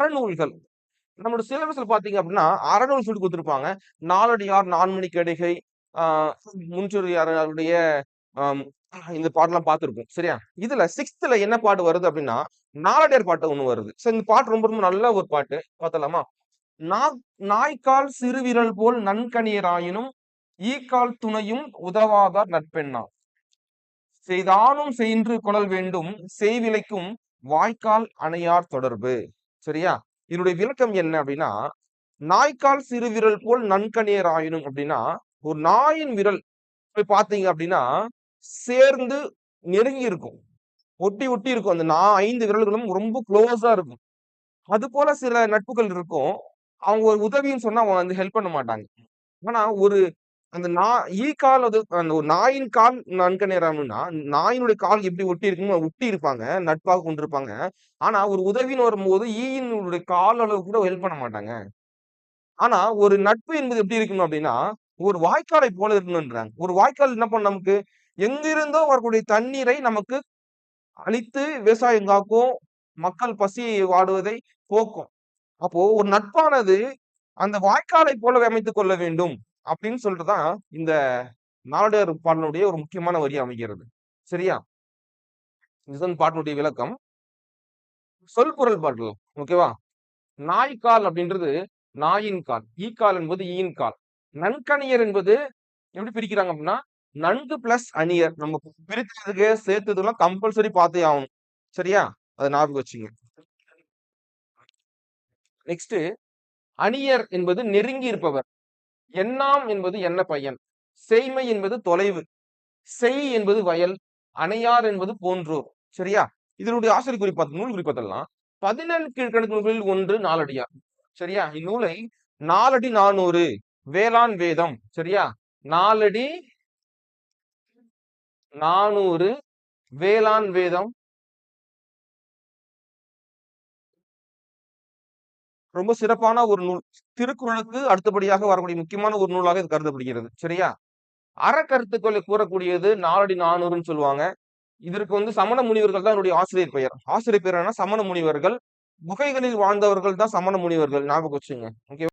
அறநூல்கள். நம்மளோட சிலபஸ்ல பாத்தீங்க அப்படின்னா அறநூல் சொல்லி கொடுத்துருப்பாங்க. நாலடியார், நான்மணி கடிகை, ஆஹ் முன்சொல்லியாருடைய ஆம், இந்த பாட்டெல்லாம் பார்த்திருப்போம். சரியா? இதுல 6th என்ன பாட்டு வருது அப்படின்னா நாலடியார் பாட்டு ஒண்ணு வருது. சோ இந்த பாட்டு ரொம்ப ரொம்ப நல்ல ஒரு பாட்டு. பார்த்தலாமா? நா- நாய்க்கால் சிறுவிரல் போல் நன்கணியராயினும் ஈக்கால் துணையும் உதவாதார் நட்பெண்ணா செய்தானும் செயின்று கொள்ளல் வேண்டும் செய்விலைக்கும் வாய்க்கால் அணையார் தொடர்பு. சரியா? இதனுடைய விளக்கம் என்ன அப்படின்னா நாய்க்கால் சிறு விரல் போல் நன்கணியர் ஆயினும் அப்படின்னா ஒரு நாயின் விரல் போய் பாத்தீங்க அப்படின்னா சேர்ந்து நெருங்கி இருக்கும், ஒட்டி ஒட்டி இருக்கும். அந்த 5 விரல்களும் ரொம்ப க்ளோஸா இருக்கும். அது போல சில நட்புகள் இருக்கும். அவங்க ஒரு உதவின்னு சொன்னா அவங்க வந்து ஹெல்ப் பண்ண மாட்டாங்க. ஆனா ஒரு அந்த ஈ கால், அது அந்த ஒரு நாயின் கால் நன்க நேராம்னா நாயினுடைய கால் எப்படி ஒட்டி இருக்குமோ ஒட்டி இருப்பாங்க, நட்பாக கொண்டிருப்பாங்க. ஆனா ஒரு உதவின்னு வரும்போது ஈயினுடைய கால் அளவு கூட ஹெல்ப் பண்ண மாட்டாங்க. ஆனா ஒரு நட்பு என்பது எப்படி இருக்கணும் அப்படின்னா ஒரு வாய்க்காலை போல இருக்கணும்ன்றாங்க. ஒரு வாய்க்கால் என்ன பண்ணும் நமக்கு, எங்கிருந்தோ வரக்கூடிய தண்ணீரை நமக்கு அளித்து விவசாயம் காக்கும், மக்கள் பசி வாடுவதை போக்கும். அப்போ ஒரு நட்பானது அந்த வாய்க்காலை போல அமைத்துக் கொள்ள வேண்டும் அப்படின்னு சொல்லிட்டுதான் இந்த நாலடியார் பாடலுடைய ஒரு முக்கியமான வரி அமைகிறது. சரியா? இதுதான் பாட்டினுடைய விளக்கம். சொல்பொருள் பாடல். ஓகேவா? நாய்க்கால் அப்படின்றது நாயின் கால், ஈக்கால் என்பது ஈயின் கால், நன்கணியர் என்பது எப்படி பிரிக்கிறாங்க அப்படின்னா நன்கு பிளஸ் அணியர். நம்ம பிரித்ததுக்கு சேர்த்ததுலாம் கம்பல்சரி பார்த்தே ஆகணும். சரியா? அதை ஞாபகம் வச்சுங்க. நெக்ஸ்ட், அணியர் என்பது நெருங்கி இருப்பவர், எண்ணாம் என்பது என்ன பையன், செய்மை என்பது தொலைவு, செய் என்பது வயல், அணையார் என்பது போன்றோர். சரியா? இதனுடைய ஆசிரியர் குறிப்பாத்து நூல் குறிப்பாத்தலாம் 17 கீழ்கணக்கு நூல்களில் ஒன்று நாலடியார். சரியா? இந்நூலை 4 அடி 400 வேளாண் வேதம். சரியா? 4 அடி 400 வேளாண் வேதம் ரொம்ப சிறப்பான ஒரு நூல். திருக்குறளுக்கு அடுத்தபடியாக வரக்கூடிய முக்கியமான ஒரு நூலாக இது கருதப்படுகிறது. சரியா? அறக்கருத்துக்களை கூறக்கூடியது 4 அடி 400ன்னு சொல்லுவாங்க. இதற்கு வந்து சமண முனிவர்கள் தான் என்னுடைய ஆசிரியர் பெயர். ஆசிரியர் பெயர் என்ன? சமண முனிவர்கள். குகைகளில் வாழ்ந்தவர்கள் தான் சமண முனிவர்கள். ஞாபகம் வச்சுங்க. ஓகே.